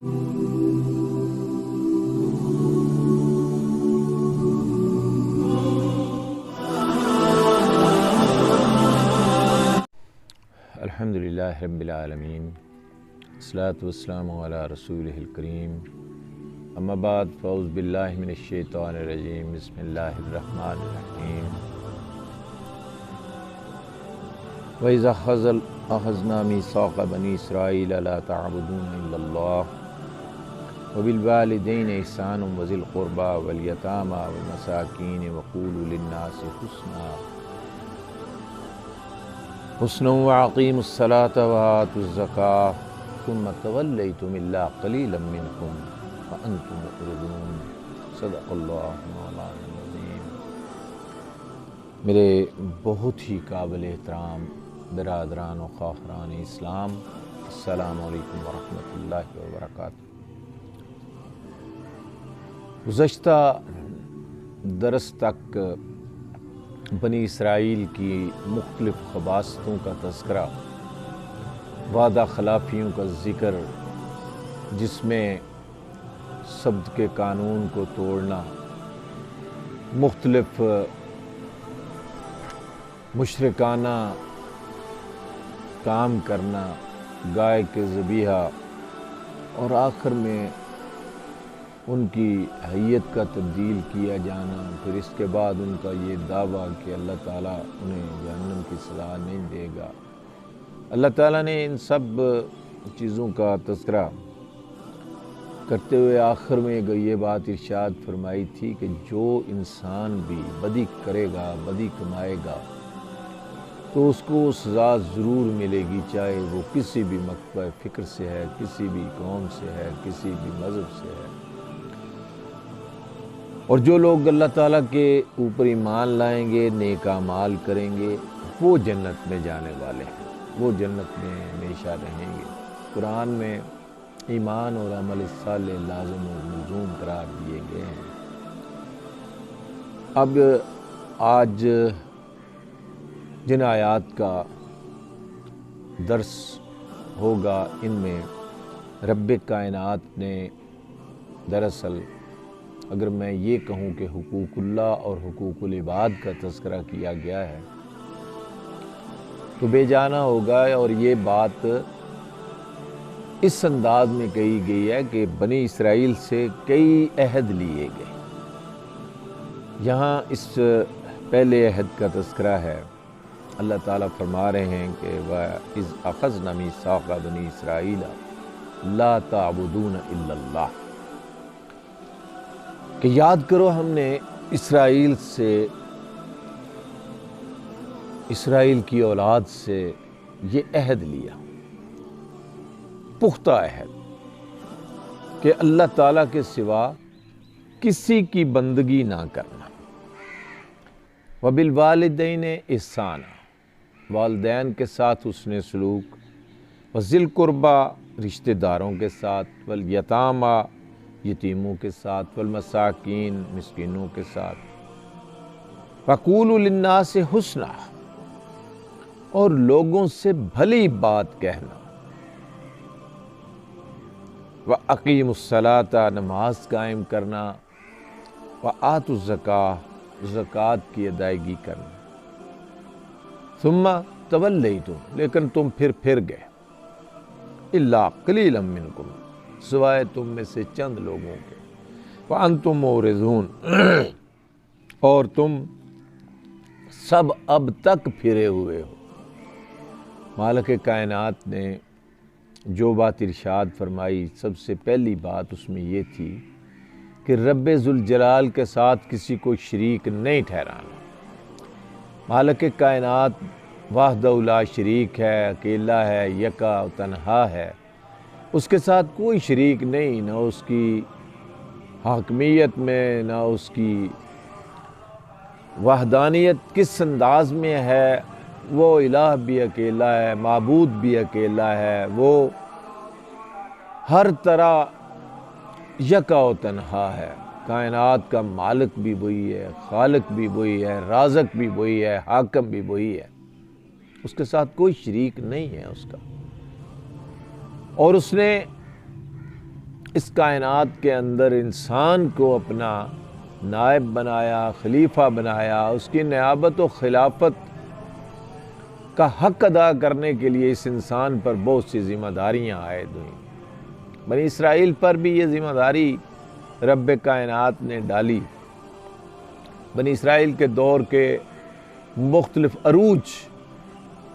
الحمدللہ رب العالمین، الصلاۃ والسلام علی رسولہ الکریم، اما بعد، فاعوذ باللہ من الشیطان الرجیم، بسم اللہ الرحمن الرحیم۔ وَإِذَا أَخَذْنَا مِيثَاقَ بَنِي إِسْرَائِيلَ لَا تَعْبُدُونَ إِلَّا اللَّهَ وَبِالْوَالِدَيْنِ إِحْسَانًا وَذِي الْقُرْبَى وَالْيَتَامَى وَالْمَسَاكِينِ وَقُولُوا لِلنَّاسِ حُسْنًا وَأَقِيمُوا الصَّلَاةَ وَآتُوا الزَّكَاةَ ثُمَّ تَوَلَّيْتُمْ إِلَّا قَلِيلًا مِّنْكُمْ وَأَنْتُمْ مُعْرِضُونَ۔ صدق اللہ مولانا العظیم۔ میرے بہت ہی قابل احترام برادران و خواہران اسلام، السلام علیکم ورحمۃ اللہ وبرکاتہ۔ گزشتہ درس تک بنی اسرائیل کی مختلف خباثتوں کا تذکرہ، وعدہ خلافیوں کا ذکر، جس میں سبت کے قانون کو توڑنا، مختلف مشرکانہ کام کرنا، گائے کے ذبیحہ، اور آخر میں ان کی حیت کا تبدیل کیا جانا، پھر اس کے بعد ان کا یہ دعویٰ کہ اللہ تعالیٰ انہیں جہنم کی سزا نہیں دے گا۔ اللہ تعالیٰ نے ان سب چیزوں کا تذکرہ کرتے ہوئے آخر میں یہ بات ارشاد فرمائی تھی کہ جو انسان بھی بدی کرے گا، بدی کمائے گا، تو اس کو سزا ضرور ملے گی، چاہے وہ کسی بھی مکتبہ فکر سے ہے، کسی بھی قوم سے ہے، کسی بھی مذہب سے ہے۔ اور جو لوگ اللہ تعالیٰ کے اوپر ایمان لائیں گے، نیک اعمال کریں گے، وہ جنت میں جانے والے ہیں، وہ جنت میں ہمیشہ رہیں گے۔ قرآن میں ایمان اور عمل صالح لازم و ملزوم قرار دیے گئے ہیں۔ اب آج جن آیات کا درس ہوگا، ان میں رب کائنات نے دراصل، اگر میں یہ کہوں کہ حقوق اللہ اور حقوق العباد کا تذکرہ کیا گیا ہے تو بے جانا ہوگا، اور یہ بات اس انداز میں کہی گئی ہے کہ بنی اسرائیل سے کئی عہد لیے گئے۔ یہاں اس پہلے عہد کا تذکرہ ہے۔ اللہ تعالیٰ فرما رہے ہیں کہ وَإِذْ أَخَذْنَا مِيثَاقَ بَنِي إِسْرَائِيلَ لَا تَعْبُدُونَ إِلَّا اللَّهَ، کہ یاد کرو ہم نے اسرائیل کی اولاد سے یہ عہد لیا، پختہ عہد، کہ اللہ تعالیٰ کے سوا کسی کی بندگی نہ کرنا۔ وَبِالْوَالِدَيْنِ إِحْسَانًا، والدین کے ساتھ حسن سلوک، وَذِي الْقُرْبَى، رشتہ داروں کے ساتھ، وَالْيَتَامَى، یتیموں کے ساتھ، والمساکین، مسکینوں کے ساتھ، وَقُولُوا لِلنَّاسِ حُسْنًا، اور لوگوں سے بھلی بات کہنا، وَأَقِیمُوا الصَّلَاةَ، نماز قائم کرنا، وَآتُوا الزَّکَاةَ، زکوٰۃ کی ادائیگی کرنا، ثُمَّ تَوَلَّیْتُمْ، لیکن تم پھر گئے، إِلَّا قَلِيلًا مِّنْکُمْ، سوائے تم میں سے چند لوگوں کے، وَأَنْتُمْ مُعْرِضُونَ، اور تم سب اب تک پھرے ہوئے ہو۔ مالک کائنات نے جو بات ارشاد فرمائی، سب سے پہلی بات اس میں یہ تھی کہ رب ذوالجلال کے ساتھ کسی کو شریک نہیں ٹھہرانا۔ مالک کائنات وحدہ لا شریک ہے، اکیلا ہے، یکا تنہا ہے، اس کے ساتھ کوئی شریک نہیں، نہ اس کی حاکمیت میں، نہ اس کی وحدانیت کس انداز میں ہے۔ وہ الہ بھی اکیلا ہے، معبود بھی اکیلا ہے، وہ ہر طرح یکا و تنہا ہے۔ کائنات کا مالک بھی وہی ہے، خالق بھی وہی ہے، رازق بھی وہی ہے، حاکم بھی وہی ہے، اس کے ساتھ کوئی شریک نہیں ہے اس کا۔ اور اس نے اس کائنات کے اندر انسان کو اپنا نائب بنایا، خلیفہ بنایا، اس کی نیابت و خلافت کا حق ادا کرنے کے لیے اس انسان پر بہت سی ذمہ داریاں عائد ہوئیں۔ بنی اسرائیل پر بھی یہ ذمہ داری رب کائنات نے ڈالی۔ بنی اسرائیل کے دور کے مختلف عروج،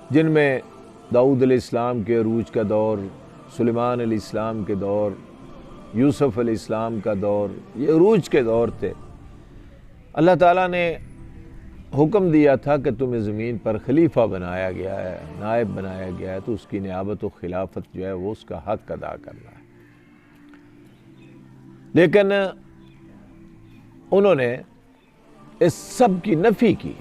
جن میں داؤد علیہ السلام کے عروج کا دور، سلیمان علیہ السلام کے دور، یوسف علیہ السلام کا دور، یہ عروج کے دور تھے۔ اللہ تعالیٰ نے حکم دیا تھا کہ تمہیں زمین پر خلیفہ بنایا گیا ہے، نائب بنایا گیا ہے، تو اس کی نیابت و خلافت جو ہے وہ اس کا حق ادا کرنا ہے۔ لیکن انہوں نے اس سب کی نفی کی۔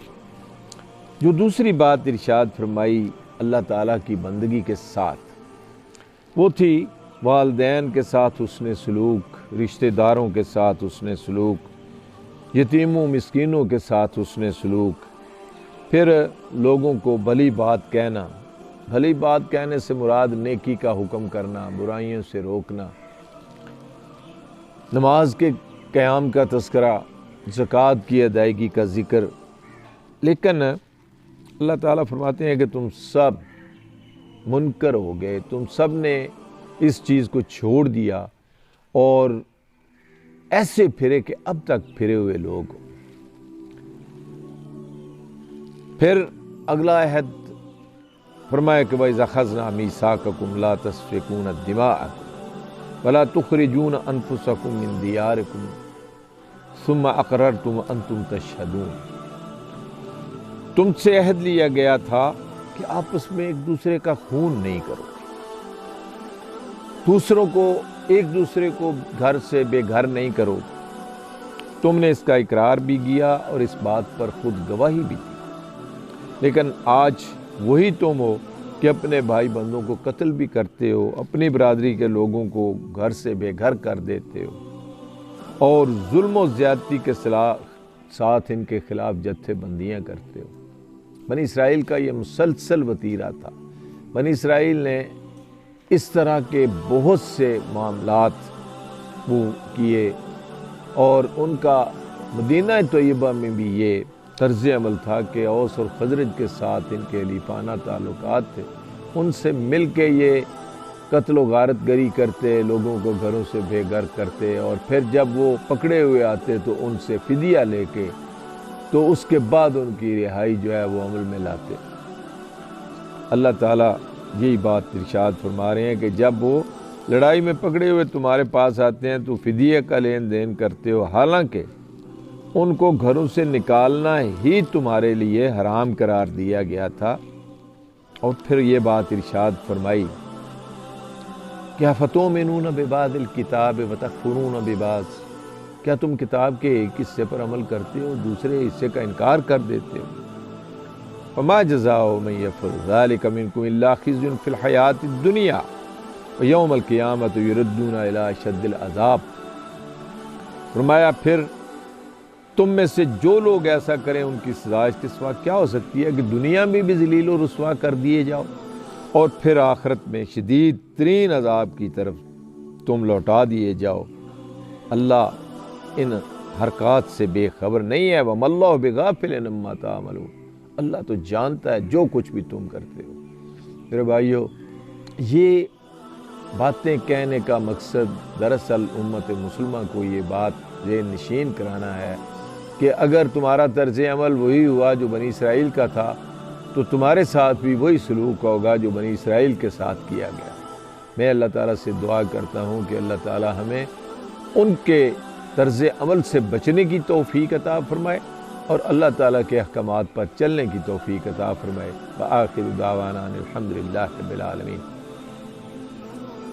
جو دوسری بات ارشاد فرمائی اللہ تعالیٰ کی بندگی کے ساتھ، وہ تھی والدین کے ساتھ حسن سلوک، رشتہ داروں کے ساتھ حسن سلوک، یتیموں مسکینوں کے ساتھ حسن سلوک، پھر لوگوں کو بھلی بات کہنا۔ بھلی بات کہنے سے مراد نیکی کا حکم کرنا، برائیوں سے روکنا، نماز کے قیام کا تذکرہ، زکوٰۃ کی ادائیگی کا ذکر۔ لیکن اللہ تعالیٰ فرماتے ہیں کہ تم سب منکر ہو گئے، تم سب نے اس چیز کو چھوڑ دیا اور ایسے پھرے کہ اب تک پھرے ہوئے لوگ ہو۔ پھر اگلا عہد فرمایا کہ وَإِذَا أَخَذْنَا مِيثَاقَكُمْ لَا تَسْفِكُونَ الدِّمَاءَ وَلَا تُخْرِجُونَ أَنفُسَكُم مِّن دِيَارِكُمْ ثُمَّ أَقْرَرْتُمْ وَأَنتُمْ تَشْهَدُونَ۔ تم سے عہد لیا گیا تھا کہ آپس میں ایک دوسرے کا خون نہیں کرو، دوسروں کو ایک دوسرے کو گھر سے بے گھر نہیں کرو۔ تم نے اس کا اقرار بھی کیا اور اس بات پر خود گواہی بھی دی، لیکن آج وہی تم ہو کہ اپنے بھائی بندوں کو قتل بھی کرتے ہو، اپنی برادری کے لوگوں کو گھر سے بے گھر کر دیتے ہو اور ظلم و زیادتی کے ساتھ ان کے خلاف جتھے بندیاں کرتے ہو۔ بنی اسرائیل کا یہ مسلسل وتیرہ تھا۔ بنی اسرائیل نے اس طرح کے بہت سے معاملات وہ کیے، اور ان کا مدینہ طیبہ میں بھی یہ طرز عمل تھا کہ اوس اور خزرج کے ساتھ ان کے حلیفانہ تعلقات تھے۔ ان سے مل کے یہ قتل و غارت گری کرتے، لوگوں کو گھروں سے بے گھر کرتے، اور پھر جب وہ پکڑے ہوئے آتے تو ان سے فدیہ لے کے تو اس کے بعد ان کی رہائی جو ہے وہ عمل میں لاتے۔ اللہ تعالیٰ یہی بات ارشاد فرما رہے ہیں کہ جب وہ لڑائی میں پکڑے ہوئے تمہارے پاس آتے ہیں تو فدیہ کا لین دین کرتے ہو، حالانکہ ان کو گھروں سے نکالنا ہی تمہارے لیے حرام قرار دیا گیا تھا۔ اور پھر یہ بات ارشاد فرمائی کہ افتؤمنون ببعض الکتاب وتکفرون ببعض، کیا تم کتاب کے ایک حصے پر عمل کرتے ہو، دوسرے حصے کا انکار کر دیتے ہو؟ وما جزاء من يفعل ذلك منكم الا خزي في الحياة الدنيا ويوم القيامة يردون الى اشد العذاب۔ فرمایا پھر تم میں سے جو لوگ ایسا کریں ان کی سزا اس کے سوا کیا ہو سکتی ہے کہ دنیا میں بھی ذلیل و رسوا کر دیے جاؤ اور پھر آخرت میں شدید ترین عذاب کی طرف تم لوٹا دیے جاؤ۔ اللہ ان حرکات سے بے خبر نہیں ہے، وَمَا اللَّهُ بِغَافِلٍ عَمَّا تَعْمَلُونَ، اللہ تو جانتا ہے جو کچھ بھی تم کرتے ہو۔ میرے بھائیو، یہ باتیں کہنے کا مقصد دراصل امت مسلمہ کو یہ بات ذہن نشین کرانا ہے کہ اگر تمہارا طرز عمل وہی ہوا جو بنی اسرائیل کا تھا تو تمہارے ساتھ بھی وہی سلوک ہوگا جو بنی اسرائیل کے ساتھ کیا گیا۔ میں اللہ تعالیٰ سے دعا کرتا ہوں کہ اللہ تعالیٰ ہمیں ان کے طرز عمل سے بچنے کی توفیق عطا فرمائے اور اللہ تعالیٰ کے احکامات پر چلنے کی توفیق عطا فرمائے۔ وآخر دعوانا الحمدللہ رب العالمین۔